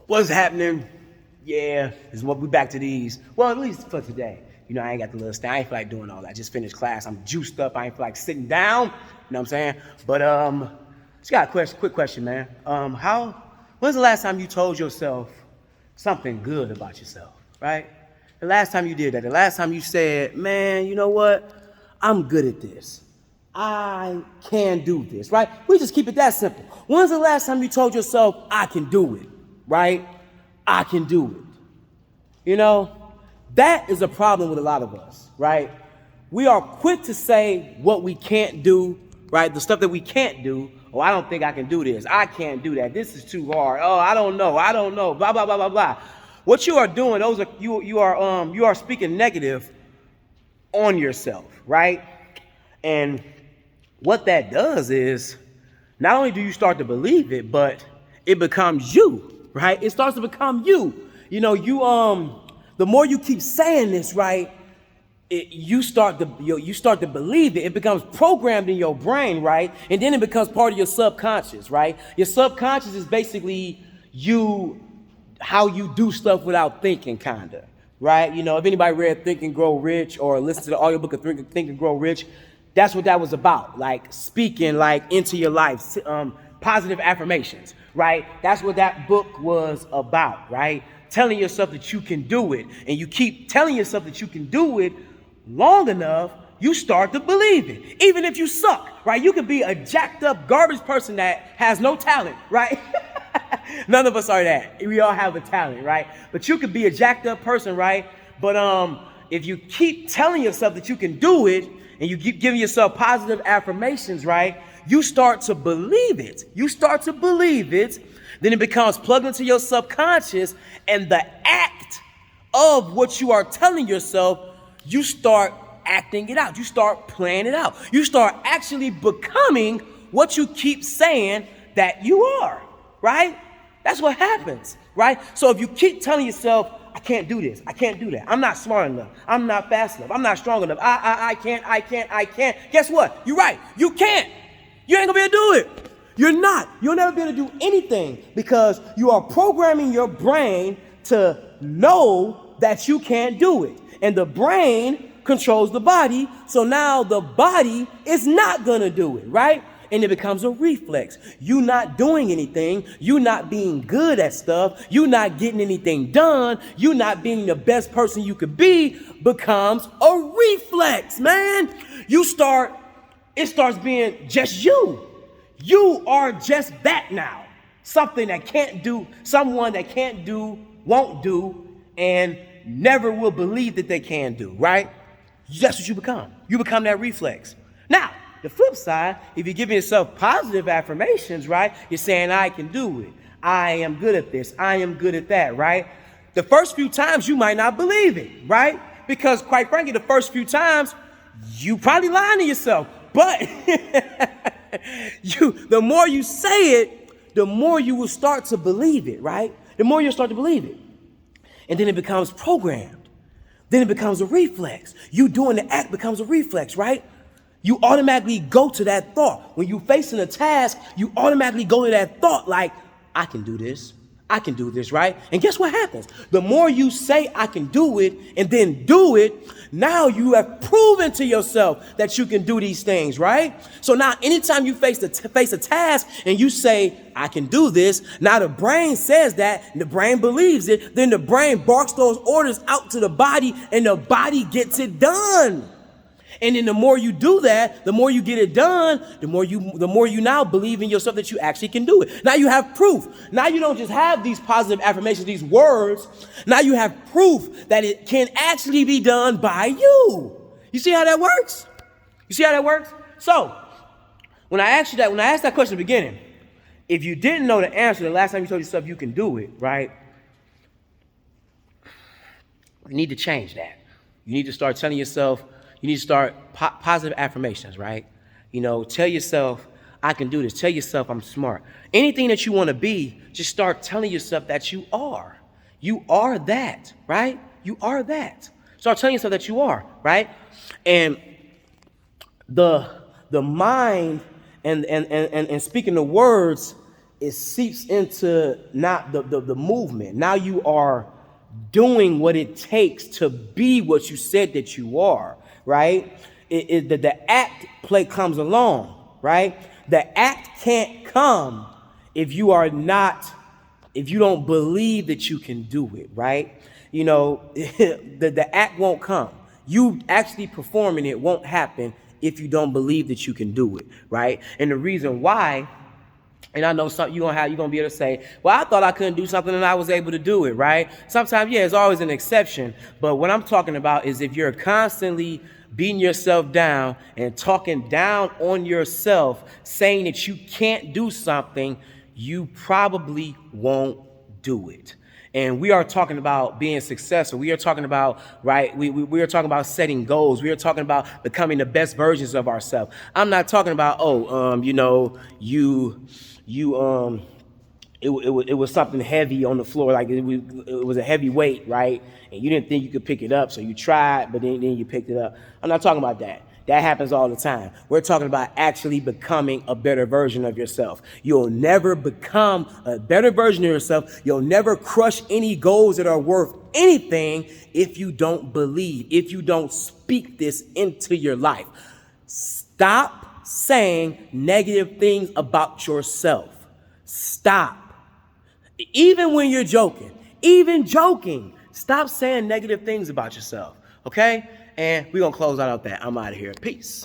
What's happening? Yeah, we back to these. Well, at least for today. You know, I ain't got the little stand. I ain't feel like doing all that. I just finished class. I'm juiced up. I ain't feel like sitting down. You know what I'm saying? But just got a quick question, man. When's the last time you told yourself something good about yourself, right? The last time you did that. The last time you said, man, you know what? I'm good at this. I can do this, right? We just keep it that simple. When's the last time you told yourself, I can do it, right? I can do it. You know, that is a problem with a lot of us, right? We are quick to say what we can't do, right? The stuff that we can't do. Oh, I don't think I can do this. I can't do that. This is too hard. Oh, I don't know. Blah, blah, blah, blah, blah. What you are doing, you are speaking negative on yourself, right? And what that does is not only do you start to believe it, but it becomes you, right? It starts to become you. You know, the more you keep saying this, right, you start to believe it. It becomes programmed in your brain, right? And then it becomes part of your subconscious, right? Your subconscious is basically how you do stuff without thinking, kinda, right? You know, if anybody read Think and Grow Rich or listened to the audiobook of Think and Grow Rich, that's what that was about, like speaking like into your life, positive affirmations, right? That's what that book was about, right? Telling yourself that you can do it, and you keep telling yourself that you can do it long enough, you start to believe it. Even if you suck, right? You could be a jacked up garbage person that has no talent, right? None of us are that. We all have a talent, right? But you could be a jacked up person, right? But if you keep telling yourself that you can do it, and you keep giving yourself positive affirmations, right? You start to believe it. You start to believe it. Then it becomes plugged into your subconscious, and the act of what you are telling yourself, you start acting it out. You start playing it out. You start actually becoming what you keep saying that you are, right? That's what happens, right? So if you keep telling yourself, I can't do this, I can't do that, I'm not smart enough, I'm not fast enough, I'm not strong enough, I can't. Guess what? You're right, you can't. You ain't gonna be able to do it. You're not. You'll never be able to do anything because you are programming your brain to know that you can't do it. And the brain controls the body, so now the body is not gonna do it, right? And it becomes a reflex. You not doing anything, you not being good at stuff, you not getting anything done, you not being the best person you could be becomes a reflex, man. It starts being just you. You are just that now. Something that can't do, someone that can't do, won't do, and never will believe that they can do, right? That's what you become. You become that reflex. Now, the flip side, if you're giving yourself positive affirmations, right? You're saying, I can do it. I am good at this. I am good at that, right? The first few times you might not believe it, right? Because quite frankly, the first few times you probably lying to yourself. But the more you say it, the more you will start to believe it, right? The more you'll start to believe it. And then it becomes programmed. Then it becomes a reflex. You doing the act becomes a reflex, right? You automatically go to that thought. When you're facing a task, you automatically go to that thought like, I can do this. I can do this, right? And guess what happens? The more you say I can do it and then do it, now you have proven to yourself that you can do these things, right? So now anytime you face a task and you say, I can do this, now the brain says that, and the brain believes it, then the brain barks those orders out to the body and the body gets it done. And then the more you do that, the more you get it done, the more you now believe in yourself that you actually can do it. Now you have proof. Now you don't just have these positive affirmations, these words. Now you have proof that it can actually be done by you. You see how that works? You see how that works? So when I asked that question at the beginning, if you didn't know the answer the last time you told yourself you can do it, right? You need to change that. You need to start telling yourself, you need to start positive affirmations, right? You know, tell yourself, I can do this. Tell yourself I'm smart. Anything that you want to be, just start telling yourself that you are. You are that, right? You are that. Start telling yourself that you are, right? And the mind and speaking the words it seeps into not the movement. Now you are doing what it takes to be what you said that you are, right? The act play comes along, right? The act can't come if you are not, if you don't believe that you can do it, right? You know, the act won't come. You actually performing it won't happen if you don't believe that you can do it, right? And the reason why, and I know some, you're gonna be able to say, well, I thought I couldn't do something and I was able to do it, right? Sometimes, yeah, it's always an exception. But what I'm talking about is if you're constantly beating yourself down and talking down on yourself, saying that you can't do something, you probably won't do it. And we are talking about being successful. We are talking about, right, we are talking about setting goals. We are talking about becoming the best versions of ourselves. I'm not talking about, you know, it was something heavy on the floor, like it was a heavy weight, right? And you didn't think you could pick it up, so you tried, but then you picked it up. I'm not talking about that. That happens all the time. We're talking about actually becoming a better version of yourself. You'll never become a better version of yourself. You'll never crush any goals that are worth anything if you don't believe, if you don't speak this into your life. Stop saying negative things about yourself. Stop. Even when you're joking, stop saying negative things about yourself, okay? And we're going to close out of that. I'm out of here. Peace.